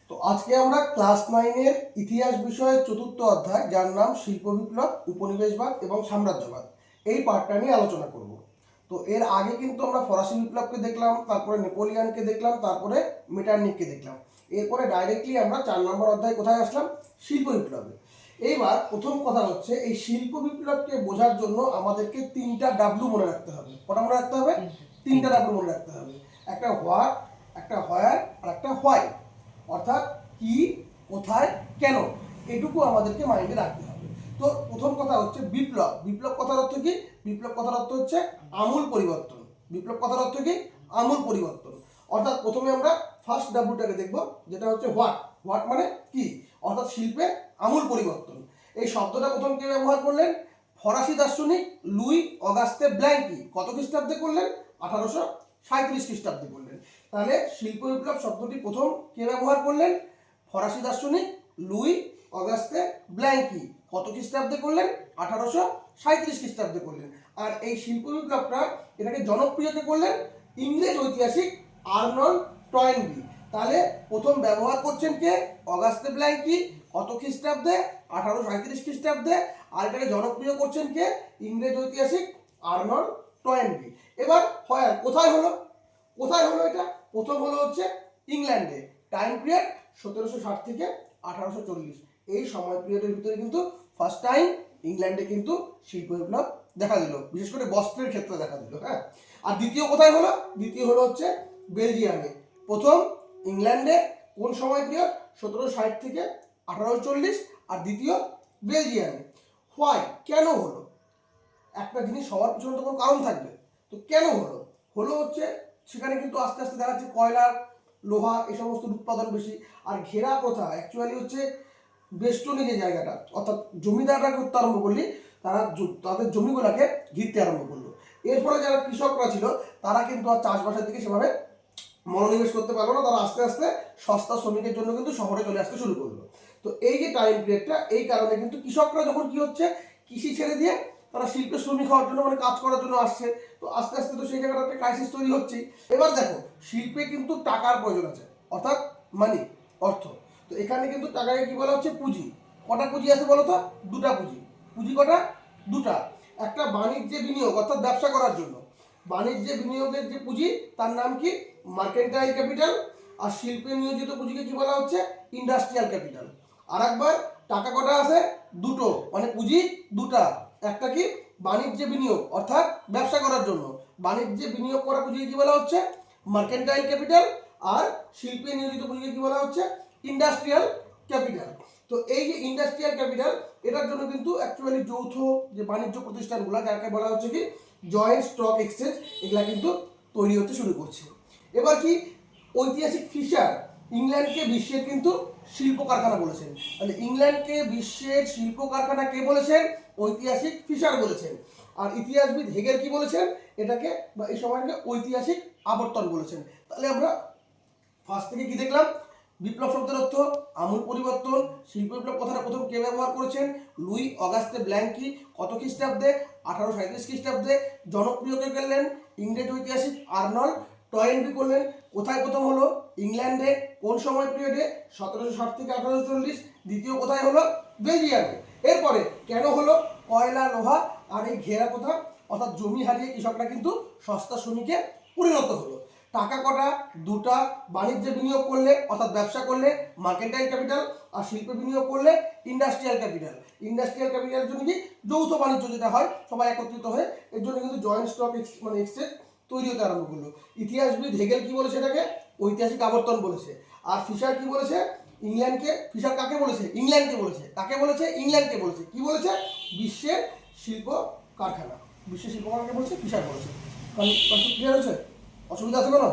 তো আজকে আমরা ক্লাস 9-এর ইতিহাস বিষয়ের চতুর্থ অধ্যায়, যার নাম শিল্প বিপ্লব, উপনিবেশবাদ এবং সাম্রাজ্যবাদ, এই পার্টটা নিয়ে আলোচনা করব। তো এর আগে কিন্তু আমরা ফরাসি বিপ্লবকে দেখলাম, তারপরে নেপোলিয়ানকে দেখলাম, তারপরে মেটারনিখকে দেখলাম। এরপরে ডাইরেক্টলি আমরা 4 নম্বর অধ্যায় কোথায় আসলাম? শিল্প বিপ্লবে। এইবার প্রথম কথা হচ্ছে, এই শিল্প বিপ্লবকে বোঝার জন্য আমাদেরকে 3টা ডাব্লু মনে রাখতে হবে। কটা মনে রাখতে হবে? 3টা ডাব্লু মনে রাখতে হবে। একটা হোয়াট, একটা হোয়ার আর একটা হোয়াই। অর্থাৎ কি, কোথায়, কেন, এটুকু আমাদেরকে মাইন্ডে রাখতে হবে। তো প্রথম কথা হচ্ছে বিপ্লব। বিপ্লব কথার অর্থ কি? বিপ্লব কথার অর্থ হচ্ছে আমূল পরিবর্তন। বিপ্লব কথার অর্থ কি? আমূল পরিবর্তন। অর্থাৎ প্রথমে আমরা ফার্স্ট ডাব্লুটাকে দেখব, যেটা হচ্ছে হোয়াট। হোয়াট মানে কি? অর্থাৎ শিল্পে আমূল পরিবর্তন। এই শব্দটা প্রথম কে ব্যবহার করলেন? ফরাসি দার্শনিক লুই অগাস্তে ব্ল্যাঙ্কি। কত খ্রিস্টাব্দে করলেন? 1837 খ্রিস্টাব্দে করলেন। তাহলে শিল্প বিপ্লব শব্দটি প্রথম কে ব্যবহার করলেন? ফরাসি দার্শনিক লুই অগাস্তে ব্ল্যাঙ্কি। কত খ্রিস্টাব্দে করলেন? 1837 খ্রিস্টাব্দে করলেন। আর এই শিল্প বিপ্লবটা, এটাকে জনপ্রিয়তে করলেন ইংরেজ ঐতিহাসিক আর্নল্ড টয়েনবি। তাহলে প্রথম ব্যবহার করছেন কে? অগাস্তে ব্ল্যাঙ্কি। কত খ্রিস্টাব্দে? 1837 খ্রিস্টাব্দে। আর এটাকে জনপ্রিয় করছেন কে? ইংরেজ ঐতিহাসিক আর্নল্ড টয়েনবি। এবার হয় কোথায় হলো? কোথায় হলো এটা? প্রথম হলো হচ্ছে ইংল্যান্ডে। টাইম পিরিয়ড 1760 থেকে 1840। এই সময় পিরিয়ডের ভিতরে কিন্তু ফার্স্ট টাইম ইংল্যান্ডে কিন্তু শিল্প বিপ্লব দেখা দিল, বিশেষ করে বস্ত্রের ক্ষেত্রে দেখা দিল। হ্যাঁ। আর দ্বিতীয় কোথায় হলো? দ্বিতীয় হলো হচ্ছে বেলজিয়ামে। প্রথম ইংল্যান্ডে কোন সময় পিরিয়ড? 1760 থেকে 1840। আর দ্বিতীয় বেলজিয়ামে। হোয়াই, কেন হলো? একটা জিনিস হওয়ার পিছনে তো কোনো কারণ থাকবে। তো কেন হলো? হলো হচ্ছে সেখানে কিন্তু আস্তে আস্তে দেখা যাচ্ছে কয়লা, লোহা এই সমস্ত উৎপাদন বেশি। আর ঘেরা প্রথা অ্যাকচুয়ালি হচ্ছে বেষ্টনী যে জায়গাটা, অর্থাৎ জমিদাররা করতে আরম্ভ করলি, তারা তাদের জমিগুলোকে ঘিরতে আরম্ভ করলো। এর ফলে যারা কৃষকরা ছিল, তারা কিন্তু আর চাষবাসের দিকে সেভাবে মনোনিবেশ করতে পারলো না। তারা আস্তে আস্তে সস্তা শ্রমিকের জন্য কিন্তু শহরে চলে আসতে শুরু করলো। তো এই যে টাইম পিরিয়ডটা, এই কারণে কিন্তু কৃষকরা যখন কি হচ্ছে, কৃষি ছেড়ে দিয়ে তারা শিল্পের শ্রমিক হওয়ার জন্য, মানে কাজ করার জন্য আসছে। তো আস্তে আস্তে তো সেই জায়গাটাতে ক্রাইসিস তৈরি হচ্ছেই। এবার দেখো, শিল্পে কিন্তু টাকার প্রয়োজন আছে, অর্থাৎ মানি, অর্থ। তো এখানে কিন্তু টাকাকে কি বলা হচ্ছে? পুঁজি। কটা পুঁজি আছে বলো তো? দুটা পুঁজি। পুঁজি কটা? দুটা। একটা বাণিজ্যে বিনিয়োগ, অর্থাৎ ব্যবসা করার জন্য। বাণিজ্যে বিনিয়োগের যে পুঁজি, তার নাম কি? Mercantile capital. আর শিল্পে নিয়োজিত পুঁজিকে কি বলা হচ্ছে? Industrial capital. আর একবার, টাকা কটা আছে? দুটো, মানে পুঁজি দুটা। একটা কি? বাণিজ্যে বিনিয়োগ, অর্থাৎ ব্যবসা করার জন্য। বাণিজ্যে বিনিয়োগ করা পুঁজিকে কি বলা হচ্ছে? Mercantile capital. আর শিল্পে নিয়োজিত পুঁজিকে কি বলা হচ্ছে? Industrial capital. তো এই যে ইন্ডাস্ট্রিয়াল ক্যাপিটাল, এটার জন্য কিন্তু অ্যাকচুয়ালি যৌথ যে বাণিজ্য প্রতিষ্ঠানগুলো, যাকে বলা হচ্ছে কি জয়েন্ট স্টক এক্সচেঞ্জ, এগুলা কিন্তু তৈরি হতে শুরু করছে। এবার কি? ঐতিহাসিক ফিশার ইংল্যান্ডকে বিশ্বের কিন্তু শিল্প কারখানা বলেছেন। তাহলে ইংল্যান্ডকে বিশ্বের শিল্প কারখানা কে বলেছেন? ঐতিহাসিক ফিশার বলেছেন। আর ইতিহাসবিদ হেগেল কি বলেছেন? এটাকে, বা এই সময়টাকে ঐতিহাসিক আবর্তন বলেছেন। তাহলে আমরা ফার্স্ট থেকে কি দেখলাম? বিপ্লব শব্দের অর্থ আমূল পরিবর্তন। শিল্প বিপ্লব কথাটা প্রথম কে ব্যবহার করেছেন? Luis অগাস্তে Blanqui. কত খ্রিস্টাব্দে? 1837 খ্রিস্টাব্দে। জনপ্রিয় কে করলেন? ইংরেজ ঐতিহাসিক আর্নল্ড টয়েনবি করলেন। কোথায় প্রথম হলো? ইংল্যান্ডে। কোন সময় পিরিয়ডে? 1760 থেকে 1840। দ্বিতীয় কোথায় হলো? বেলজিয়ামে। এরপরে কেন হলো? কয়লা, লোহা আর এই ঘেরা প্রথা, অর্থাৎ জমি হারিয়ে কৃষকরা কিন্তু সস্তা শ্রমিকে পরিণত হলো। টাকা কটা? দুটা। বাণিজ্যে বিনিয়োগ করলে, অর্থাৎ ব্যবসা করলে মার্কেন্টাইল ক্যাপিটাল। আর শিল্পে বিনিয়োগ করলে ইন্ডাস্ট্রিয়াল ক্যাপিটাল। ইন্ডাস্ট্রিয়াল ক্যাপিটালের জন্য কি? যৌথ বাণিজ্য যেটা হয়, সবাই একত্রিত হয়ে, এর জন্য কিন্তু জয়েন্ট স্টক মানে এক্সচেঞ্জ তৈরি হতে আরম্ভ করলো। ইতিহাসবিদ হেগেল কি বলেছে? এটাকে ঐতিহাসিক আবর্তন বলেছে। আর ফিশার কি বলেছে? ইংল্যান্ডকে, ফিশার কাকে বলেছে? ইংল্যান্ডকে বলেছে। কাকে বলেছে? ইংল্যান্ডকে বলেছে। কি বলেছে? বিশ্বের শিল্প কারখানা। বিশ্বের শিল্প কারখানাকে বলেছে, ফিশার বলেছে। ক্লিয়ার হয়েছে? অসুবিধা আছে কোনো?